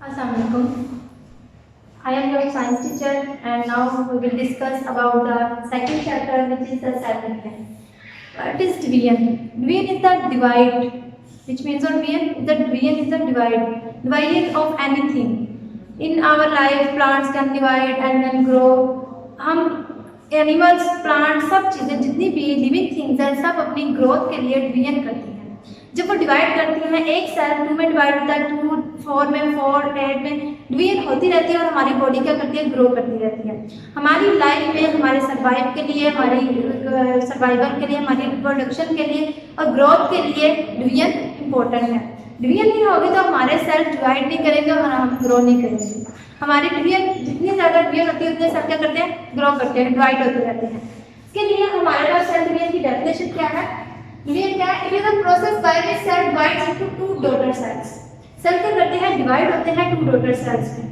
Assalamualaikum. I am your science teacher and now we will discuss about the second chapter, which is the cell division. What is division? Division is the divide, which means what division is the dividing of anything. In our life, plants can divide and then grow. हम animals, plant, सब चीज़ें जितनी भी living things हैं सब अपनी growth के लिए डिवीजन करती हैं। जब वो डिवाइड करती हैं, एक सेल 2 में डिवाइड होता है, 2 4 में, 4 8 में डिवीजन होती रहती है और हमारी बॉडी क्या करती है, ग्रो करती रहती है। हमारी लाइफ में हमारे सर्वाइव के लिए, हमारी सर्वाइवल के लिए, हमारी रिप्रोडक्शन के लिए और ग्रोथ के लिए डिवीजन इम्पोर्टेंट है। डिवीजन नहीं होगी तो हमारे सेल डिवाइड नहीं करेंगे और हम ग्रो नहीं करेंगे। हमारी डिवीजन जितनी ज़्यादा डिवीजन होती है उतने सेल क्या करते हैं, ग्रो करते हैं, डिवाइड होते रहते हैं। इसके लिए हमारे पास सेल डिवीजन की डेफिनेशन क्या है? डिवीजन क्या है? It is a process by which cell divides into 2 daughter cells. Cell क्या करते हैं, डिवाइड होते हैं 2 डॉटर सेल्स में।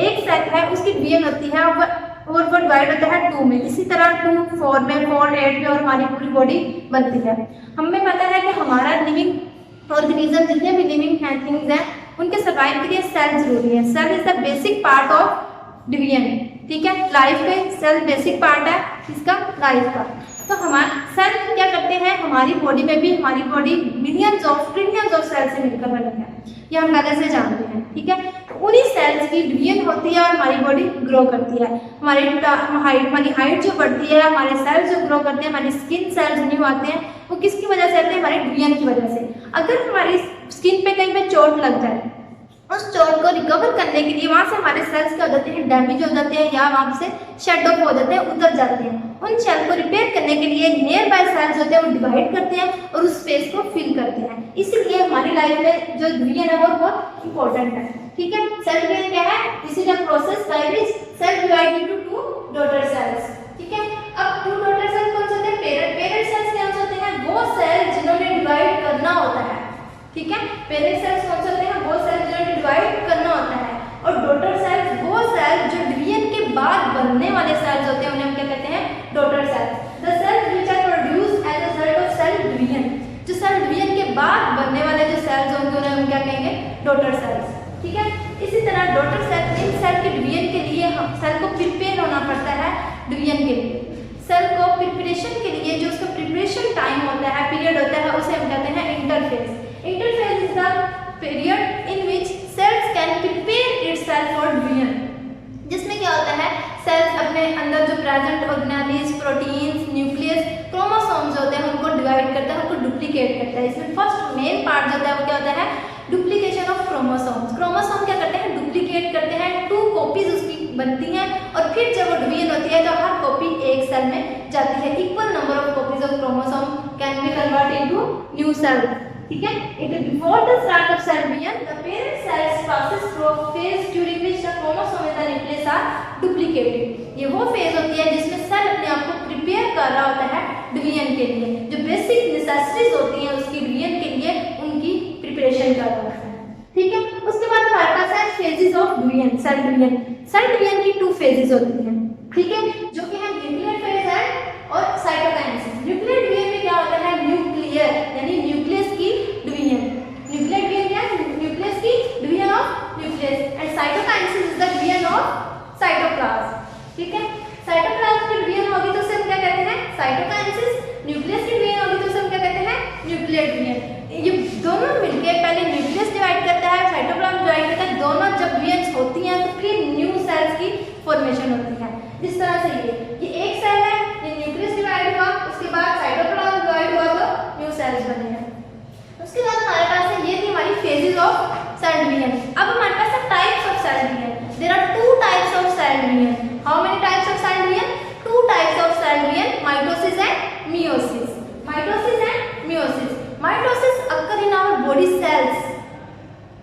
एक सेल है उसकी डिवीजन होती है और वो डिवाइड होता है 2 में। इसी तरह 2 4 में, 4 8 में और हमारी पूरी बॉडी बनती है। हमें पता है कि हमारा लिविंग ऑर्गेनिज्म, जितने भी लिविंग हैं थिंग्स हैं, उनके सर्वाइव के लिए सेल जरूरी है। Cell is the basic part of division, ठीक है। लाइफ का सेल बेसिक पार्ट है इसका, लाइफ का। तो हमारे सेल क्या करते हैं, हमारी बॉडी में भी, हमारी body millions of trillions of cell से मिलकर बनी है, ये हम पहले से जानते हैं, ठीक है। तो उन्हीं सेल्स की डिवीजन होती है और हमारी बॉडी ग्रो करती है। हमारी हाइट जो बढ़ती है, हमारे सेल्स जो ग्रो करते हैं, हमारी स्किन सेल्स न्यू आते हैं, वो किसकी वजह से आते हैं, हमारे डिवीजन की वजह से। अगर हमारी स्किन पे कहीं पे चोट लग जाए, उस चोट को रिकवर करने के लिए वहाँ से हमारे सेल्स क्या हो जाते हैं, डैमेज हो जाते हैं या वहाँ से शेड ऑफ हो जाते हैं, उतर जाते हैं। उन सेल को रिपेयर करने के लिए नियर बाय सेल्स होते हैं, वो डिवाइड करते हैं और उस स्पेस को फिल करते हैं। इसलिए हमारी लाइफ में जो डिवीजन है वो बहुत इंपॉर्टेंट है, ठीक है। सेल डिवीजन क्या है? This is a process by which cell divide into 2 daughter cells, ठीक है। अब 2 डॉटर सेल्स कौन से होते हैं? पेरेंट सेल्स कौन से होते हैं? वो सेल जिन्होंने डिवाइड करना होता है, ठीक है। पेरेंट सेल्स कौन से होते हैं? वो सेल जिन्होंने डिवाइड करना होता है। और डॉटर सेल्स वो सेल जो डिवीजन के बाद बनने वाले सेल्स होते हैं, उन्हें हम क्या कहते हैं? Daughter cells. The cells which are produced as a result of cell division, जो सेल डिवीजन के बाद बनने वाले जो सेल्स होंगे उन्हें हम क्या कहेंगे? डॉटर सेल्स, ठीक है। इसी तरह डॉटर सेल, इन सेल के डिवीजन के लिए हम सेल को प्रिपेयर होना पड़ता है डिवीजन के लिए। सेल को प्रिपरेशन के लिए जो उसका प्रिपरेशन टाइम होता है, पीरियड होता है, उसे हम कहते हैं interphase. Interphase is the period in which cells can prepare itself for division, जिसमें क्या होता है, सेल्स अपने अंदर जो present organelles, proteins, nucleus, chromosomes होते हैं उनको डिवाइड करता है, उनको डुप्लीकेट करता है। इसमें फर्स्ट मेन पार्ट जो होता है वो क्या होता है? Duplication of chromosomes. क्रोमोसोम क्या करते हैं? डुप्लीकेट करते हैं, 2 कॉपीज उसकी बनती हैं और फिर जब वो डिवीजन होती है तो हर कॉपी एक सेल में जाती है। Equal number of copies of chromosome can be convert into new cell, ठीक है। It is before the start of cell division, the parent cells passes through a phase during which the chromosome and the nucleus are duplicated. ये वो phase होती है जिसमें cell अपने आप को प्रिपेयर कर रहा होता है डिवीजन के लिए। जो बेसिक नेसेसिटीज होती हैं उसकी डिवीजन के लिए उनकी प्रिपरेशन कर रहा होता है, ठीक है। उसके बाद हमारे पास है phases of division, cell division. Cell division की 2 फेजेस होती हैं, ठीक है, जो कि है न्यूक्लियर फेज है और साइटोकाइनेसिस। न्यूक्लियर डिवीजन में क्या होता है? न्यूक्लियर यानी न्यूक्लियस की डिवीजन। न्यूक्लियर डिवीजन क्या है? न्यूक्लियस की division of nucleus. And cytokinesis is the division of cytoplasm, ठीक है। साइटोप्लाज्म की डिवीजन होगी तो उसे हम क्या कहते हैं? साइटोकाइनेसिस। न्यूक्लियस की डिवीजन होगी तो उसे हम क्या कहते हैं? Nuclear division. ये दोनों मिलके पहले न्यूक्लियस डिवाइड करता है, साइटोप्लाज्म डिवाइड करता है। दोनों जब डिवीजन होती हैं तो फिर न्यू सेल्स की फॉर्मेशन होती है। जिस तरह से ये एक सेल है, ये न्यूक्लियस डिवाइड हुआ, उसके बाद साइटोप्लाज्म डिवाइड हुआ तो न्यू सेल्स बने हैं। उसके बाद हमारे पास है, ये थी हमारी फेजेस ऑफ सेल डिवीजन। अब हमारे पास है types of cell division. There are 2 types of cell division. How many types of cell division? 2 types of cell division, mitosis and meiosis. Mitosis and meiosis. Mitosis occur in our body cells,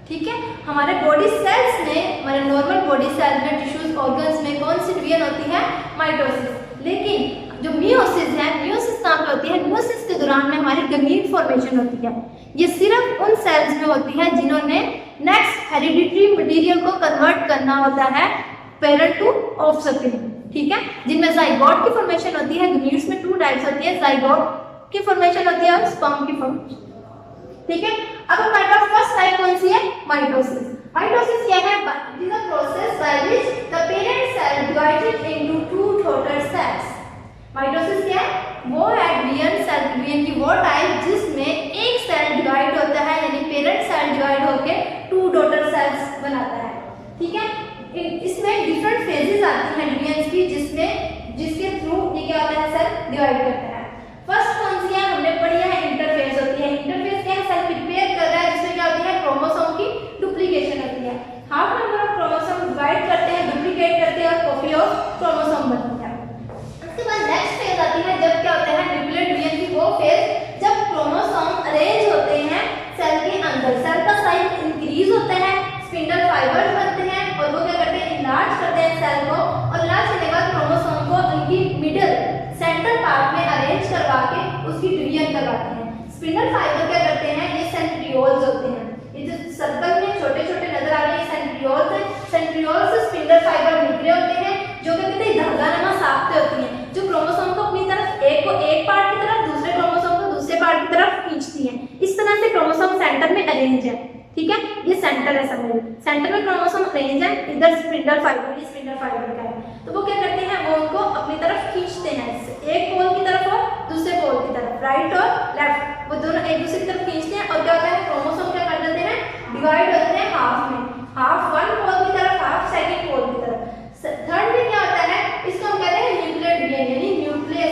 ठीक है। हमारे body cells में, हमारे normal body cells में, tissues, organs में कौन सी division होती है? माइटोसिस। लेकिन जो मियोसिस है, मियोसिस कहाँ पे होती है? मियोसिस के दौरान में हमारी गमीट फॉर्मेशन होती है। ये सिर्फ उन सेल्स में होती है जिन्होंने नेक्स्ट हेरिडिटरी मटेरियल को कन्वर्ट करना होता है पेरेंट टू ऑफस्प्रिंग, ठीक है, जिनमें जाइगोट की फॉर्मेशन होती है। गमीट्स में 2 टाइप्स होती है, जाइगोट की फॉर्मेशन होती है और स्पर्म की फॉर्मेशन, ठीक है। अब हमारे पास फर्स्ट टाइप कौन सी है? माइटोसिस। माइटोसिस क्या है? इसमें डिफरेंट फेजेस आती हैं डिवीजन की, जिसके थ्रू ये क्या होता है, सेल डिवाइड करता है। फर्स्ट कौन सी है, हमने पढ़ी है इंटरफेज होती है। इंटरफेज क्या है, सेल प्रिपेयर कर रहा है, जिसमें क्या होती है, क्रोमोसोम की डुप्लीकेशन होती है। Half number of chromosome divide करते हैं, डुप्लीकेट करते हैं और कॉपी ऑफ क्रोमोसोम बनती है। उसके बाद नेक्स्ट फेज आती है, जब क्या होता है, न्यूक्लियर डिवीजन की वो फेज जब क्रोमोसोम अरेंज होते हैं सेल के अंदर, सेल का साइज इंक्रीज होता है, स्पिंडल फाइबर्स बनते हैं और वो क्या करते हैं, इनलार्ज करते हैं सेल को, और इनलार्ज करने के बाद क्रोमोसोम को उनकी मिडिल सेंट्रल पार्ट में अरेंज करवा के उसकी डिवीजन करवाते हैं। स्पिंडल फाइबर क्या करते हैं, ये सेंट्रियोल्स होते हैं, ये जो सर्कल में छोटे छोटे नजर आ रहे हैं सेंट्रियोल्स हैं। सेंट्रियोल्स से स्पिंडल फाइबर निकले होते हैं, जो क्या कहते हैं, धागानुमा साख्ते होती हैं, जो क्रोमोसोम को अपनी तरफ एक पार्ट की तरफ, दूसरे क्रोमोसोम को दूसरे पार्ट की तरफ खींचती हैं। इस तरह से क्रोमोसोम सेंटर में अरेंज है, ठीक है, ये सेंटर है, समझ, सेंटर में क्रोमोसोम अरेंज है, इधर स्पिंडल फाइबर, ये स्पिंडल फाइबर का है। तो वो क्या करते हैं, वो उनको अपनी तरफ खींचते हैं, एक पोल की तरफ और दूसरे पोल की तरफ, राइट और लेफ्ट, वो दोनों एक दूसरे की तरफ खींचते हैं। और क्या होता है, क्रोमोसोम क्या कर देते हैं, डिवाइड होते हैं हाफ में, हाफ वन पोल की तरफ, हाफ सेकंड पोल की तरफ। थर्ड में क्या होता है, इसको हम कहते हैं न्यूक्लियर डिवीजन, यानी न्यूक्लियर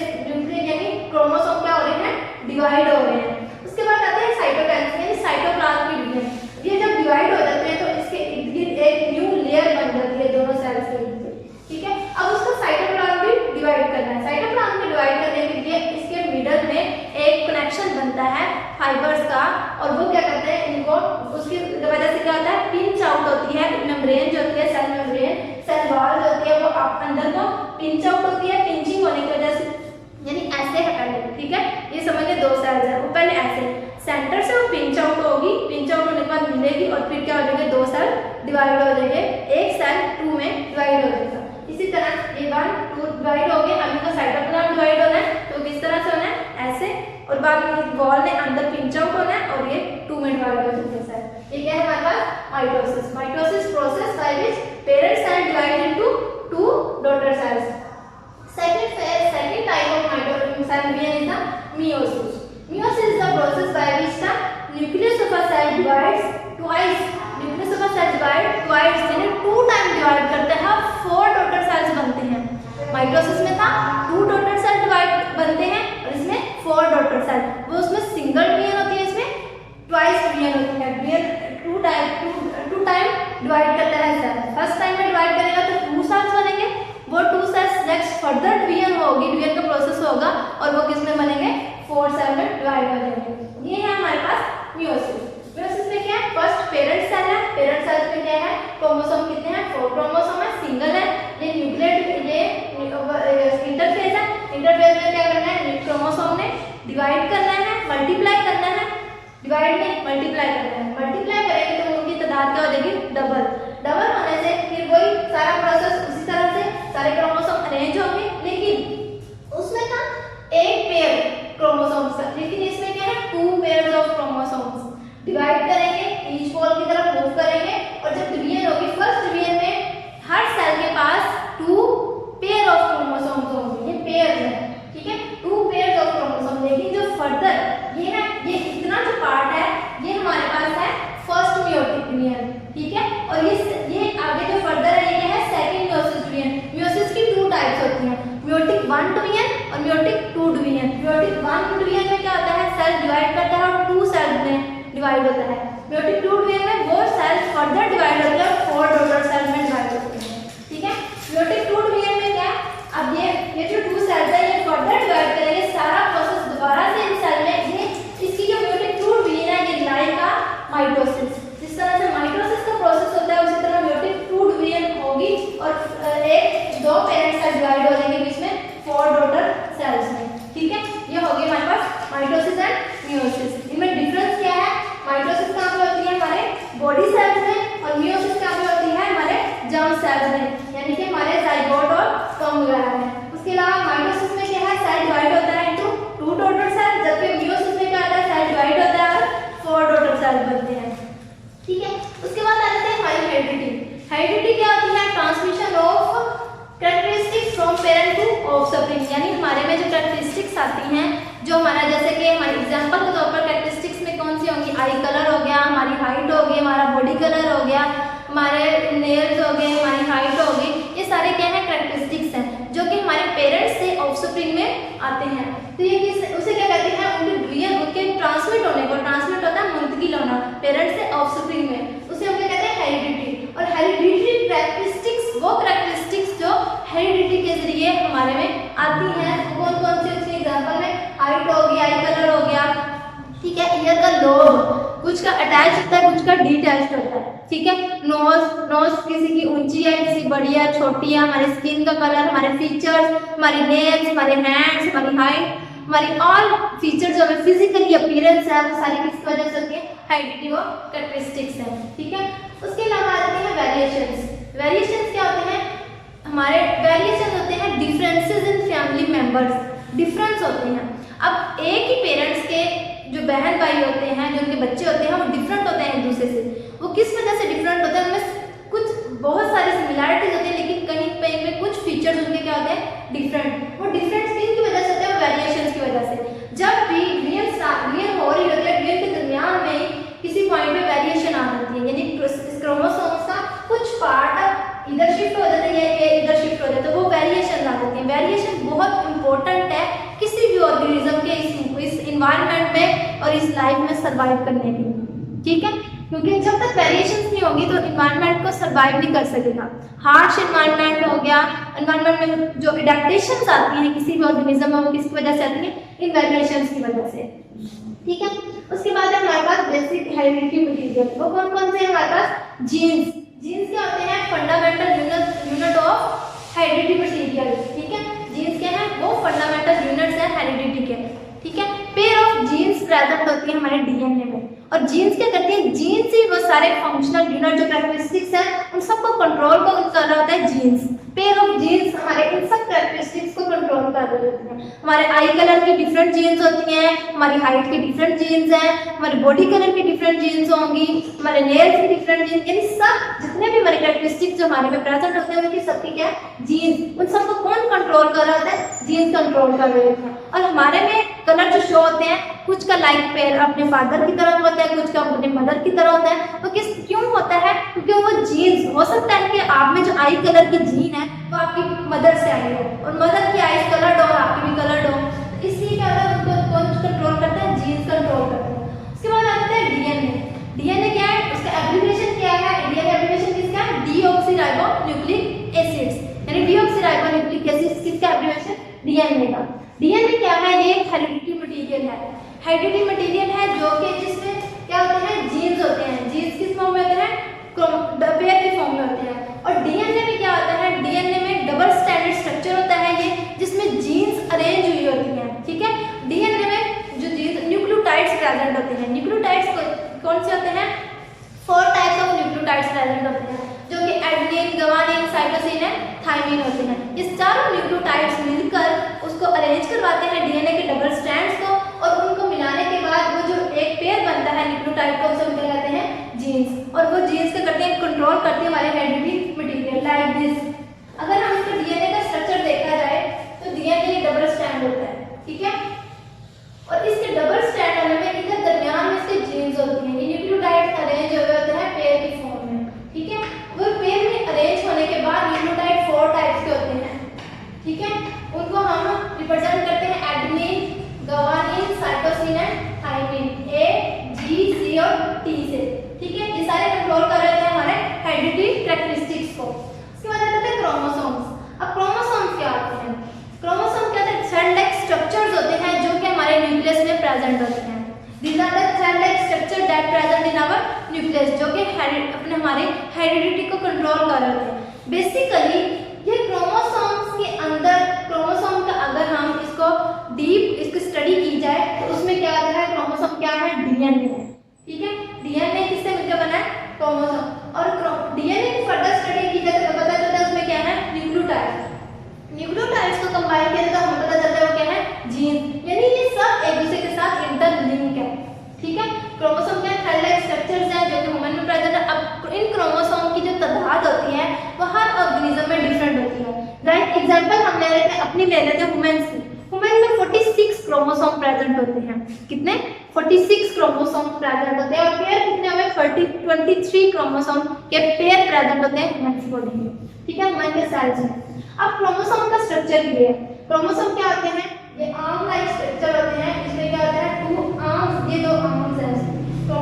यानी क्रोमोसोम क्या हो रहे हैं, डिवाइड हो रहे हैं। उसके बाद आते हैं साइटोप्लाज्म यानी साइटोप्लाज्म की डिवीजन। ये जब डिवाइड हो जाते हैं तो इसके इर्द गिर्द एक न्यू लेयर बन जाती है दोनों सेल्स के इर्द गिर्द, ठीक है। अब उसका साइटोप्लाज्म भी डिवाइड करना है। साइटोप्लाज्म को डिवाइड करने के लिए इसके मिडल में एक कनेक्शन बनता है फाइबर्स का, और वो क्या करते हैं, इनको उसकी वजह से क्या होता है, पिंच आउट होती है मेम्ब्रेन जो होती है, सेल मेम्ब्रेन, सेल वॉल जो होती है, वो अंदर को पिंच आउट होती है। पिंचिंग होने की वजह से यानी ऐसे है पहले, ठीक है, ये समझ के दो सेल्स है, वो पहले ऐसे सेंटर से वो पिंच आउट होगी, पिंच आउट होने के बाद मिलेगी और फिर क्या हो जाएगा, दो सेल डिवाइड हो जाएंगे, एक सेल टू में डिवाइड हो जाएगा। इसी तरह ये 1 2 डिवाइड हो गए। अब इनका साइटोप्लाज्म डिवाइड होना है तो किस तरह से होना है, ऐसे, और बाद में वॉल में अंदर पिंच आउट होना है और ये 2 में डिवाइड हो जाएंगे सेल। ये क्या है हमारे पास, mitosis. Mitosis process by which parent cell divide into 2 daughter cells. Second type of mitotic cell division is the meiosis. Meiosis is the process by which the nucleus of a cell divides twice. Nucleus of a cell divides twice, यानी 2 time divide करते हैं, 4 daughter cells बनते हैं। Mitosis में था 2 daughter cell divide बनते हैं और इसमें 4 डॉटर सेल, वो उसमें सिंगल डिवीजन होती है, इसमें ट्वाइस डिवीजन होती है। डिवीजन 2 टाइम डिवाइड करता है सेल। फर्स्ट टाइम में डिवाइड करेगा तो 2 सेल्स बनेंगे, वो 2 सेल्स नेक्स्ट फर्दर डिवीजन होगी, डिवीजन का प्रोसेस होगा और वो किस में बनेंगे, 4 सेल में डिवाइड हो जाएंगे। ये है हमारे पास मियोसिस। मियोसिस में क्या है, फर्स्ट पेरेंट सेल है, पेरेंट सेल में क्या है, क्रोमोसोम कितने हैं, 4 क्रोमोसोम है, सिंगल है। ये न्यूक्लियर, ये इंटरफेज है, इंटरफेज में क्या करना है, क्रोमोसोम ने डिवाइड करना है, मल्टीप्लाई करना है, डिवाइड में मल्टीप्लाई करना है। मल्टीप्लाई करेंगे तो उनकी तादाद क्या हो जाएगी, डबल। डबल होने से फिर वही सारा प्रोसेस उसी तरह से सारे क्रोमोसोम अरेंज होंगे, लेकिन उसमें था एक पेयर क्रोमोसोम्स का, लेकिन इसमें क्या है, 2 पेयर्स ऑफ क्रोमोसोम्स। डिवाइड करेंगे, ईच पोल की तरफ मूव करेंगे और जब डिवीजन होगी, फर्स्ट डिवीजन में हर सेल के पास 2 पेयर ऑफ क्रोमोसोम्स होंगे, ये पेयर है, ठीक है, 2 पेयर्स ऑफ क्रोमोसोम। लेकिन जो फर्दर ये है, ये इतना जो पार्ट है, ये हमारे पास है फर्स्ट मियोटिक डिवीजन, ठीक है, और ये आगे जो फर्दर है, ये क्या है, सेकंड मियोसिस डिवीजन। मियोसिस की 2 टाइप्स होती हैं, मियोटिक 1 डिवीजन और मियोटिक 2 डिवीजन। मियोटिक 1 डिवीजन में क्या होता है, सेल डिवाइड करता है और 2 सेल्स में डिवाइड होता है। मियोटिक 2 डिवीजन में वो सेल्स फर्दर डिवाइड होते हैं और 4 डॉटर सेल्स में डिवाइड होते हैं, ठीक है। मियोटिक 2 डिवीजन में क्या, अब ये जो 2 सेल्स है, ये फर्दर डिवाइड करेंगे, सारा प्रोसेस दोबारा से इन सेल में, ये इसकी जो मियोटिक 2 डिवीजन है, ये लाएगा माइटोसिस। जिस तरह से माइटोसिस का प्रोसेस होता है, उसी तरह मियोटिक 2 डिवीजन होगी और एक 2 पेरेंट सेल डिवाइड हो जाएंगे बीच में 4 डॉटर सेल्स में, ठीक है। ये हो गई हमारे पास माइटोसिस एंड मियोसिस। इनमें डिफरेंस क्या है, माइटोसिस कहाँ पे होती है, हमारे बॉडी सेल्स में, और मियोसिस कहाँ पे होती है, हमारे जर्म सेल्स में, यानी कि हमारे जाइगोट और स्पर्म वगैरह में। उसके अलावा माइटोसिस में क्या है, सेल डिवाइड होता है इनटू 2 डॉटर सेल, जबकि मियोसिस में क्या होता है, सेल डिवाइड होता है और 4 डॉटर सेल बनते हैं, ठीक है। उसके बाद आ जाते हैं हमारी हेरिडिटी। हेरिडिटी क्या होती है, transmission of characteristics from parent to offspring, यानी हमारे में जो कैरेक्टरिस्टिक्स आती हैं, जो हमारा जैसे कि हमारे एग्जांपल के तौर पर कैरेक्टरिस्टिक्स में कौन सी होंगी, आई कलर हो गया, हमारी हाइट हो गई, हमारा बॉडी कलर हो गया, हमारे नेल्स हो गए, हमारी हाइट हो गई, सारे क्या है कैरेक्टरिस्टिक्स हैं जो कि हमारे पेरेंट्स से ऑफस्प्रिंग में आते हैं। तो ये उसे क्या कहते हैं, उनके डीएनए उनके ट्रांसमिट होने को, ट्रांसमिट होता है मुंतकिल होना पेरेंट्स से ऑफस्प्रिंग में, उसे हम क्या कहते हैं हेरिडिटी। और हेरिडिटरी कैरेक्टरिस्टिक्स वो कैरेक्टरिस्टिक्स जो हेरिडिटी के जरिए हमारे में आती हैं, कौन कौन सी, उसके एग्जांपल में हाइट हो गया, आई कलर हो गया, ठीक है, ईयर का लोब, कुछ का अटैच होता है कुछ का डिटैच होता है, ठीक है, नोज किसी की ऊंची है किसी बड़ी है छोटी है, हमारी स्किन का कलर, हमारे फीचर्स, हमारी नेल्स, हमारे हैंड्स, हमारी हाइट, हमारी ऑल फीचर्स जो हमें फिजिकली अपीयरेंस है वो सारी किस वजह से होती है, हेरिडिटी वो कैरेक्टरिस्टिक्स है, ठीक है। उसके अलावा आते हैं वेरिएशंस। वेरिएशंस क्या होते हैं, हमारे वेरिएशन होते हैं differences in family members, difference होते हैं। अब एक ही पेरेंट्स के जो बहन भाई होते हैं, जो उनके बच्चे होते हैं, वो डिफरेंट होते हैं एक दूसरे से। वो किस वजह से डिफरेंट होते हैं, उनमें कुछ बहुत सारी सिमिलैरिटीज होती है लेकिन कहीं कहीं में कुछ फीचर्स उनके क्या होते हैं डिफरेंट। वो डिफरेंट किन की वजह से होते हैं, वेरिएशंस की वजह से। जब भी रीएन हो रही होती है, रीएन के दरमियान में किसी पॉइंट पे वेरिएशन आ जाती है, यानी क्रोमोसोम्स का कुछ पार्ट इधर शिफ्ट हो जाता है या इधर शिफ्ट हो जाता है, वो वेरिएशन आ जाती है। वेरिएशन बहुत इंपॉर्टेंट है किसी भी ऑर्गेनिज्म के इस इन्वायरमेंट में और इस लाइफ में सर्वाइव करने के लिए, ठीक है, क्योंकि जब तक वेरिएशंस नहीं होगी तो इन्वायरमेंट को सर्वाइव नहीं कर सकेगा। हार्श इन्वायरमेंट हो गया, इन्वायरमेंट में जो एडेप्टेशंस आती हैं किसी भी ऑर्गेनिज्म में वो किसकी वजह से आती हैं, इन वेरिएशंस की वजह से, ठीक है। उसके बाद हमारे पास बेसिक हेरिडिटरी मटेरियल, वो कौन कौन से हैं हमारे पास, जीन्स। जीन्स क्या होते हैं, fundamental unit of hereditary material, ठीक है। जीन्स क्या है, वो फंडामेंटल यूनिट्स हैं हेरिडिटी के, ठीक है। पेयर ऑफ जीन्स प्रेजेंट होती है हमारे डीएनए में, और जीन्स क्या करती है, जीन्स ही वो सारे फंक्शनल यूनिट जो कैरेक्टरिस्टिक्स हैं उन सबको कंट्रोल कर रहा होता है जीन्स। पेयर ऑफ जीन्स हमारे इन सब कैरेक्टरिस्टिक्स को कंट्रोल कर रहे होते हैं। हमारे आई कलर की डिफरेंट जीन्स होती हैं, हमारी हाइट की डिफरेंट जीन्स हैं, हमारे बॉडी कलर की डिफरेंट जीन्स होंगी, हमारे नेल्स की डिफरेंट जीन्स, यानी सब जितने भी हमारे कैरेक्टरिस्टिक्स जो हमारे में प्रेजेंट होते हैं उनकी सबकी क्या है, जीन्स। उन सबको कौन कंट्रोल कर रहा होता है, जीन्स कंट्रोल कर रहे होते हैं। और हमारे में कलर जो शो होते हैं, कुछ का लाइक पेयर अपने फादर की तरह होता है, कुछ का अपने मदर की तरह होता है। तो किस क्यों होता है, क्योंकि वो जीन्स, हो सकता है कि आप में जो आई कलर की जीन है वो आपकी मदर से आई हो, और मदर की आईज कलर्ड हो और आपकी भी कलर्ड हो, तो इसलिए क्या होता है, उनको कौन कंट्रोल करता है, जीन्स कंट्रोल करते हैं। उसके बाद आता है डीएनए। डीएनए क्या है, उसका एब्रिविएशन क्या है, डीएनए एब्रिविएशन किसका है, डीऑक्सीराइबोन्यूक्लिक एसिड्स, यानी डीऑक्सीराइबोन्यूक्लिक एसिड्स किसका एब्रिविएशन, डीएनए का। डीएनए क्या है, ये हेरिडिटरी मटेरियल है, हेरिडिटरी मटेरियल है जो कि जिसमें क्या होते हैं, जीन्स होते हैं। जीन्स किस फॉर्म में होते हैं, पेयर के फॉर्म में होते हैं। और डीएनए में क्या होता है, डीएनए में डबल स्टैंडर्ड स्ट्रक्चर होता है ये, जिसमें जीन्स अरेंज हुई होती हैं, ठीक है। डीएनए में जो जीन्स न्यूक्लियोटाइड्स प्रेजेंट होते हैं, न्यूक्लियोटाइड्स कौन से होते हैं, 4 टाइप्स ऑफ न्यूक्लियोटाइड्स प्रेजेंट होते हैं, जो कि adenine, guanine, cytosine and thiamine होते हैं। ये चारों न्यूक्लियोटाइड्स मिलकर उसको अरेंज करवाते हैं डीएनए के डबल स्ट्रैंड्स को, और उनको मिलाने के बाद वो जो एक पेयर बनता है न्यूक्लियोटाइड को, उसे हम क्या कहते हैं, जीन्स। और वो जीन्स क्या करते हैं, कंट्रोल करते हैं हमारे हेरिडिटरी मटेरियल लाइक दिस। अगर हम इसका डीएनए का स्ट्रक्चर देखा जाए तो डीएनए डबल स्ट्रैंड होता है, ठीक है, और इसके डबल स्ट्रैंड होने में इधर दरमियान में इसके जीन्स होती हैं, ये न्यूक्लियोटाइड्स अरेंज हुए होते हैं पेयर की फॉर्म में, ठीक है। वो पेयर में अरेंज होने के बाद न्यूक्लियोटाइड 4 टाइप्स के होते हैं, ठीक है। उनको हम रिप्रेजेंट करते हैं adenine, guanine, cytosine and thymine, A, G, C और टी से, ठीक है। ये सारे कंट्रोल कर रहे हैं हमारे हेरिडिटरी कैरेक्टरिस्टिक्स को। उसके बाद आते हैं क्रोमोसोम्स। अब क्रोमोसोम्स क्या होते हैं, क्रोमोसोम क्या होते हैं, थ्रेड लाइक स्ट्रक्चर्स होते हैं जो कि हमारे न्यूक्लियस में प्रेजेंट होते हैं। These are the thread-like structure that present in our nucleus, जो कि अपने हमारे हेरिडिटी को कंट्रोल कर रहे हैं। बेसिकली ये क्रोमोसोम्स के अंदर, क्रोमोसोम का अगर हम इसको डीप इसकी स्टडी की जाए तो उसमें क्या आता है, क्रोमोसोम क्या है, डीएनए है, ठीक है। डीएनए किससे मिलकर बना है, क्रोमोसोम। और डीएनए की फर्दर स्टडी की जाए तो पता चलता है उसमें क्या है, न्यूक्लियोटाइड। न्यूक्लियोटाइड्स को कंबाइन किया जाए तो हमें पता चलता है वो क्या है, जीन, यानी ये सब एक दूसरे के साथ इंटरलिंक है, ठीक है। क्रोमोसोम क्या थ्रेड लाइक स्ट्रक्चर्स हैं जो कि ह्यूमन में प्रेजेंट है। अब इन क्रोमोसोम की जो तादाद होती है वो हर ऑर्गेनिज्म में डिफरेंट होती है। राइट, एग्जांपल हम ले लेते हैं, अपनी ले लेते हैं ह्यूमन से। ह्यूमन में 46 क्रोमोसोम प्रेजेंट होते हैं, कितने, 46 क्रोमोसोम प्रेजेंट होते हैं, और पेयर कितने हमें 23 क्रोमोसोम के पेयर प्रेजेंट होते हैं ह्यूमन बॉडी में, ठीक है, ह्यूमन के सेल्स में। अब क्रोमोसोम का स्ट्रक्चर ये है, क्रोमोसोम क्या होते हैं, ये आर्म लाइक स्ट्रक्चर होते हैं, इसमें क्या होता है, टू आर्म्स, ये दो आर्म्स हैं, तो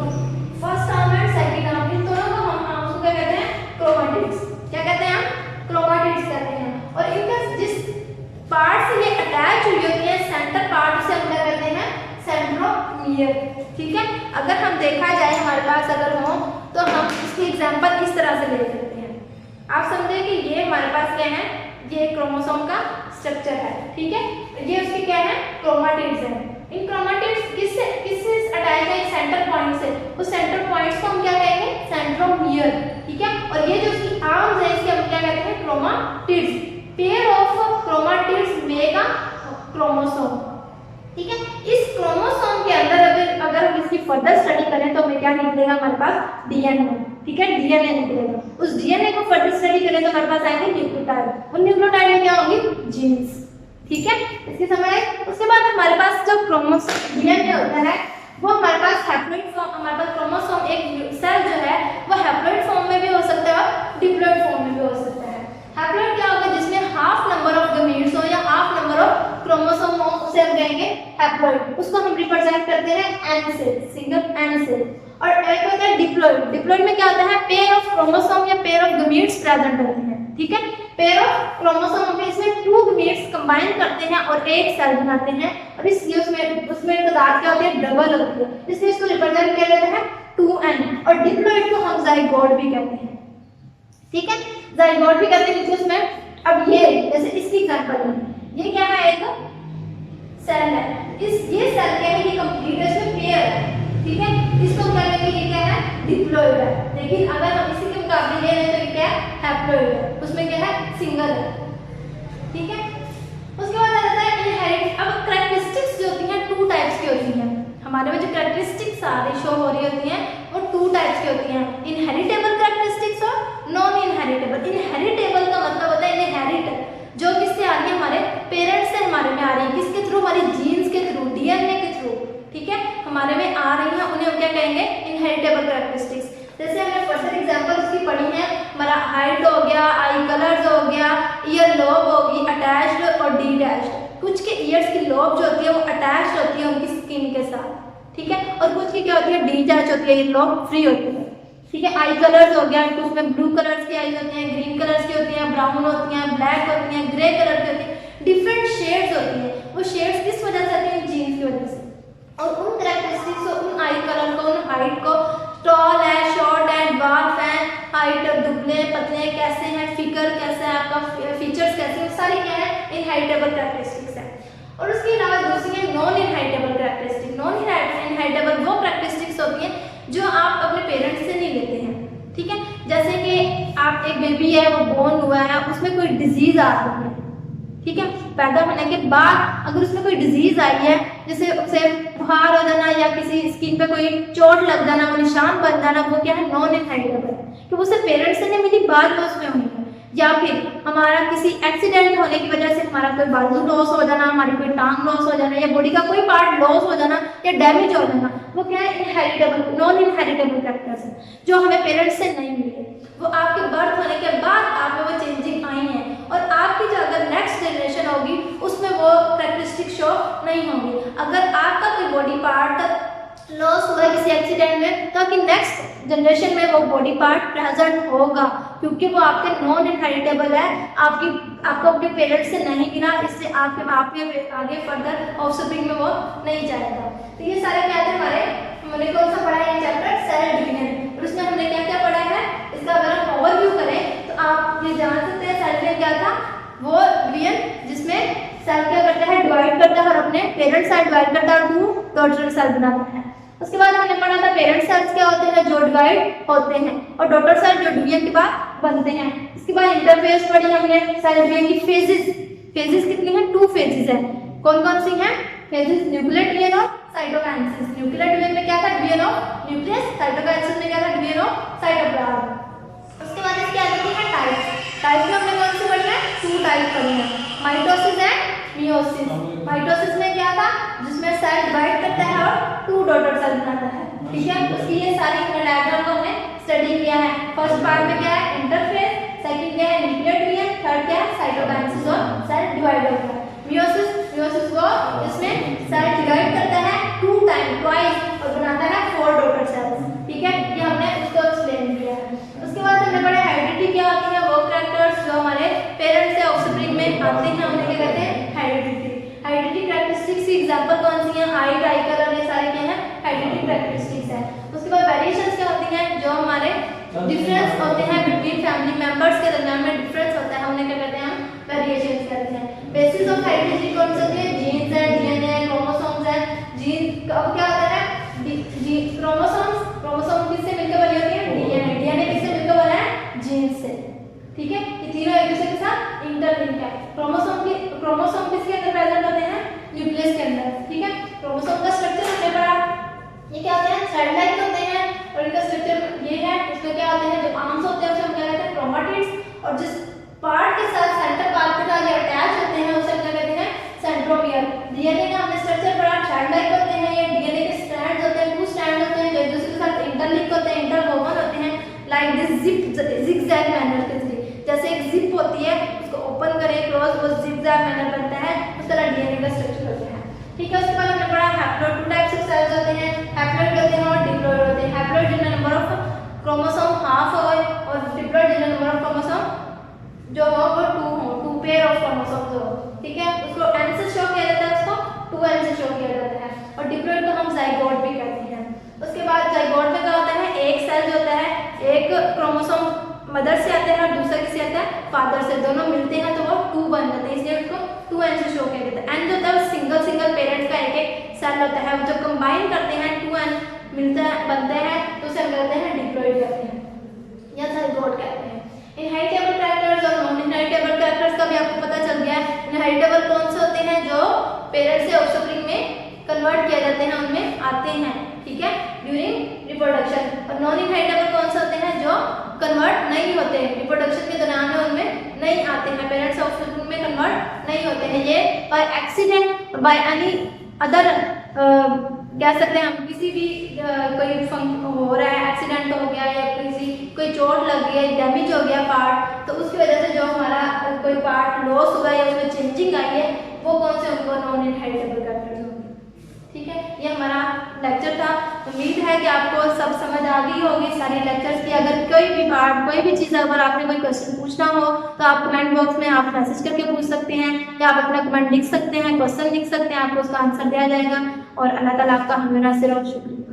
first arm and second arm, इन दोनों को हम आर्म्स को क्या कहते हैं, क्रोमाटिड्स, क्या कहते हैं हम, क्रोमाटिड्स कहते हैं। और इनका जिस पार्ट से ये अटैच हुई होती है, सेंटर पार्ट से हम क्या कहते हैं, सेंट्रोमियर, ठीक है। अगर हम देखा जाए हमारे पास अगर हो तो हम इसकी एग्जांपल इस तरह से ले सकते हैं, आप समझे कि ये हमारे पास क्या है, ये क्रोमोसोम का स्ट्रक्चर है, ठीक है, ये उसके क्या है, क्रोमाटिड्स है। इन क्रोमाटिड्स किससे किससे अटैच है, सेंटर पॉइंट से, उस सेंटर पॉइंट्स को हम क्या कहेंगे, सेंट्रोमियर, ठीक है। और ये जो उसकी आर्म्स है इसके हम क्या कहते हैं, chromatids. Pair of chromatids make a chromosome, ठीक है। इस क्रोमोसोम के अंदर अगर हम इसकी फर्दर स्टडी करें तो हमें क्या निकलेगा, हमारे पास डीएनए, ठीक है, डीएनए निकलेगा। उस डीएनए को फर्दर स्टडी करें तो हमारे पास आएंगे न्यूक्लियोटाइड, उन न्यूक्लियोटाइड में क्या होंगी, जीन्स, ठीक है, इसकी समझ आई। उसके बाद हमारे पास जो क्रोमोसोम डीएनए होता है वो हमारे पास हैप्लॉइड फॉर्म, हमारे पास क्रोमोसोम एक सेल जो है वो हैप्लॉइड फॉर्म में भी हो सकता है और डिप्लॉइड फॉर्म में भी हो सकता है। हैप्लॉइड क्या होगा, जिसमें हाफ नंबर ऑफ गमीट्स हो या हाफ नंबर ऑफ क्रोमोसोम हो, उसे हम कहेंगे हैप्लॉइड, उसको हम रिप्रेजेंट करते हैं एन से, सिंगल एन से। और एक होता है डिप्लॉइड, डिप्लॉइड में क्या होता है, पेयर ऑफ क्रोमोसोम या पेयर ऑफ गमीट्स प्रेजेंट होते हैं, ठीक है। पेयर ऑफ क्रोमोसोम में इसमें टू गमीट्स कंबाइन करते हैं और एक सेल बनाते हैं, और इसलिए उसमें तादाद क्या होती है, डबल होती है, इसलिए इसको रिप्रेजेंट किया जाता है 2n। और डिप्लॉइड को हम जाइगोट भी कहते हैं, ठीक है, जाइगोट भी कहते हैं, क्योंकि उसमें अब ये जैसे इसकी एग्जांपल है, ये क्या है, एक सेल है, ये सेल क्या है, ये कंप्लीट है, इसमें पेयर है, ठीक है, इसको क्या कहेंगे, ये क्या है, डिप्लॉइड है। लेकिन अगर हम इसी के मुकाबले ले लें तो ये क्या है, हैप्लॉइड है, उसमें क्या है, सिंगल है, ठीक है। उसके बाद आ जाता है इनहेरिट। अब कैरेक्टरिस्टिक्स जो होती हैं टू टाइप्स की होती हैं, हमारे में जो कैरेक्टरिस्टिक्स सारी शो हो रही होती हैं वो टू टाइप्स की होती हैं, इनहेरिटेबल कैरेक्टरिस्टिक्स और नॉन इनहेरिटेबल। इनहेरिटेबल का मतलब होता है इनहेरिट, जो किससे आ रही है, हमारे पेरेंट्स से हमारे में आ रही है, किसके थ्रू, हमारी जीन्स के थ्रू, डीएनए के थ्रू, ठीक है, हमारे में आ रही है, उन्हें हम क्या कहेंगे, इनहेरिटेबल कैरेक्टरिस्टिक्स। जैसे हमने फर्दर एग्जांपल्स की पढ़ी हैं, हमारा हाइट हो गया, आई कलर्स हो गया, ईयर लोब होगी अटैच्ड और डीटैच्ड। कुछ के ईयर्स की लोब जो होती है वो अटैच्ड होती है उनकी स्किन के साथ, ठीक है, और कुछ की क्या होती है, डीटैच होती है, ये लोब फ्री होती है, ठीक है। आई कलर्स हो गया, कुछ में ब्लू कलर्स की आईज होती हैं, ग्रीन कलर्स की होती हैं, ब्राउन होती हैं, ब्लैक होती हैं, ग्रे कलर की होती हैं, डिफरेंट शेड्स होती हैं। वो शेड्स किस वजह से आती हैं, जीन्स की वजह से। और उन कैरेक्टरिस्टिक्स को, उन आई कलर को, उन हाइट को, टॉल है, शॉर्ट है, डवार्फ है, हाइट दुबले पतले कैसे हैं, फिगर कैसे है, आपका फीचर्स कैसे हैं, सारी क्या है, इनहेरिटेबल कैरेक्टरिस्टिक्स है। और उसके अलावा दूसरी है non inheritable characteristic. Non inheritable वो कैरेक्टरिस्टिक्स होती हैं जो आप अपने पेरेंट्स से नहीं लेते हैं, ठीक है। जैसे कि आप एक बेबी है, वो बोर्न हुआ है, उसमें कोई डिजीज आ रही है, ठीक है, पैदा होने के बाद अगर उसमें कोई डिजीज आई है, जैसे उसे बुखार हो जाना या किसी स्किन पे कोई चोट लग जाना, वो निशान बन जाना, वो क्या है, नॉन इनहेरिटेबल है, कि उसे पेरेंट्स से नहीं मिली, बाद में उसमें हुई है। या फिर हमारा किसी एक्सीडेंट होने की वजह से हमारा कोई बाजू लॉस हो जाना, हमारी कोई टांग लॉस हो जाना, या बॉडी का कोई पार्ट लॉस हो जाना या डैमेज हो जाना, वो क्या है, इनहेरिटेबल, नॉन इनहेरिटेबल फैक्टर्स हैं, जो हमें पेरेंट्स से नहीं मिले, वो आपके बर्थ होने के बाद आप में वो चेंजिंग आई हैं, और आपकी जो अगर नेक्स्ट जनरेशन होगी उसमें वो कैरेक्टरिस्टिक शो नहीं होंगी। अगर आपका कोई बॉडी पार्ट लॉस हुआ है किसी एक्सीडेंट में, तो आपकी नेक्स्ट जनरेशन में वो बॉडी पार्ट प्रेजेंट होगा, क्योंकि वो आपके नॉन इनहेरिटेबल है, आपको अपने पेरेंट्स से नहीं मिला, इससे आपके आगे फर्दर ऑफस्प्रिंग में वो नहीं जाएगा। तो ये सारे क्या थे हमारे, हमने कौन सा पढ़ा है चैप्टर, सेल डिवीजन, और उसमें हमने क्या क्या पढ़ा है, इसका अगर हम ओवरव्यू करें तो आप ये जान सकते हैं सेल डिवीजन क्या था, वो डिवीजन जिसमें सेल क्या करता है, डिवाइड करता है और अपने पेरेंट सेल डिवाइड करता है और टू डॉटर सेल बनाता है। उसके बाद हमने पढ़ा था पेरेंट सेल्स क्या होते हैं, जो डिवाइड होते हैं, और डॉटर सेल जो डिवीजन के बाद बनते हैं। इसके बाद इंटरफेस पढ़ी हमने सेल डिवीजन की फेजेस। फेजेस कितनी हैं, 2 फेजेस हैं, कौन कौन सी हैं फेजेस, न्यूक्लियर डिवीजन और साइटोकाइनेसिस। न्यूक्लियर डिवीजन में क्या था, डिवीजन ऑफ न्यूक्लियस, साइटोकाइनेसिस में क्या था, डिवीजन ऑफ साइटोप्लाज्म। उसके बाद इसकी आ जाती है टाइप्स। टाइप्स में हमने कौन सी पढ़ी है, 2 टाइप पढ़ी है, माइटोसिस एंड मियोसिस। माइटोसिस में क्या था, जिसमें सेल डिवाइड करता है और 2 डॉटर सेल बनाता है, ठीक है। उसकी ये सारी डायग्राम को हमने स्टडी किया है। फर्स्ट पार्ट में क्या है, डिवाइड करता है 2 टाइम ट्वाइस और बनाता है 4 डॉटर सेल्स। ठीक है, ये हमने उसको एक्सप्लेन किया है। उसके बाद हमने पढ़ा हेरिडिटी क्या होती है, वो कैरेक्टर्स जो हमारे पेरेंट्स से ऑफस्प्रिंग में आते हैं उन्हें क्या कहते हैं, हेरिडिटी। हेरिडिटी कैरेक्टरिस्टिक्स की एग्जांपल कौन सी हैं, हाइट, आई कलर, ये सारे क्या हैं, हेरिडिटी कैरेक्टरिस्टिक्स है। उसके बाद वेरिएशंस क्या होती हैं, जो हमारे डिफरेंस होते हैं बिटवीन फैमिली मेंबर्स के दरमियान में डिफरेंस होता है, उन्हें क्या कहते हैं, वेरिएशंस कहते हैं। बेसिस ऑफ हेरिडिटी कौन सी होती है, जीन्स है, डीएनए, क्रोमोसोम्स है। जीन अब क्या होता है, क्रोमोसोम्स, क्रोमोसोम किससे मिलकर बने होते हैं, डीएनए, डीएनए किससे मिलकर बना है, जीन्स से। ठीक है, ये तीनों एक दूसरे के साथ इंटरलिंक है। क्रोमोसोम किसके अंदर प्रेजेंट होते हैं, न्यूक्लियस के अंदर। ठीक है, क्रोमोसोम का स्ट्रक्चर हमने पढ़ा, ये क्या होते हैं, थ्रेड लाइक होते हैं और इनका स्ट्रक्चर ये है। इसमें क्या होते हैं, जो आर्म्स होते हैं उसे हम क्या कहते हैं, क्रोमैटिड्स, और जिस पार्ट के साथ सेंटर पार्ट के साथ ये अटैच होते हैं उसे हम क्या कहते हैं, सेंट्रोमियर। डीएनए का हमने स्ट्रक्चर पढ़ा, थ्रेड लाइक होते हैं ये, डीएनए के स्ट्रैंड्स होते हैं, 2 स्ट्रैंड होते हैं जो एक दूसरे के साथ इंटरलिंक होते हैं, इंटरवोवन होते हैं, लाइक दिस जिगजैग मैनर के थ्रू। जैसे एक जिप होती है, उसको ओपन करें क्रॉस, वो जिगजैग मैनर बनता है, उस तरह डीएनए का स्ट्रक्चर होता है। ठीक है, उसके बाद हमने पढ़ा हैप्लोइड, 2 टाइप्स ऑफ सेल्स होते हैं, हैप्लोइड होते हैं और डिप्लॉइड होते हैं। हैप्लोइड जिनमें नंबर ऑफ क्रोमोसोम हाफ हो और डिप्लॉइड जिनमें नंबर ऑफ क्रोमोसोम जो हो वो 2 हो, 2 पेयर ऑफ क्रोमोसोम्स हो। ठीक है, उसको एन से शो किया जाता है, उसको 2n से शो किया जाता है। और डिप्लॉइड को हम जाइगोट भी कहते हैं। उसके बाद जाइगोट में क्या होता है, एक सेल जो होता है, एक क्रोमोसोम मदर से आता है और दूसरा किससे आता है, फादर से, दोनों मिलते हैं तो वो 2 बन जाते हैं, इसलिए उसको 2n से शो किया जाता है। n जो होता है वो सिंगल पेरेंट्स का एक सेल होता है, जो कंबाइन करते हैं 2n मिलता है, बनते हैं, तो उसे हम कहते हैं डिप्लॉइड कहते हैं या जाइगोट कहते हैं। इनहेरिटेबल कैरेक्टर्स और नॉन इनहेरिटेबल कैरेक्टर्स का भी आपको पता चल गया है। इनहेरिटेबल कौन से होते हैं, जो पेरेंट्स से ऑफस्प्रिंग में कन्वर्ट किया जाते हैं, उनमें आते हैं। ठीक है, ड्यूरिंग रिप्रोडक्शन। और नॉन इनहेरिटेबल कौन से होते हैं, जो कन्वर्ट नहीं होते, रिप्रोडक्शन के दौरान में उनमें नहीं आते हैं, पेरेंट्स से ऑफस्प्रिंग में कन्वर्ट नहीं होते हैं। ये बाय एक्सीडेंट और बाय एनी अदर कह सकते हैं हम, किसी भी कोई हो रहा है, एक्सीडेंट हो गया या कोई चोट लग गई, डैमेज हो गया पार्ट, तो उसकी वजह से जो हमारा कोई पार्ट लॉस हुआ है, उसमें चेंजिंग आई है, वो कौन से उनको नॉन इनहेरिटेबल कैरेक्टर्स होंगे। ठीक है, ये हमारा लेक्चर था। उम्मीद है कि आपको सब समझ आ गई होगी सारी लेक्चर्स की। अगर कोई भी पार्ट, कोई भी चीज़, अगर आपने कोई क्वेश्चन पूछना हो तो आप कमेंट बॉक्स में आप मैसेज करके पूछ सकते हैं, या आप अपना कमेंट लिख सकते हैं, क्वेश्चन लिख सकते हैं, आपको उसका आंसर दिया जाएगा। और अल्लाह ताला आपका हमेशा से शुक्रिया।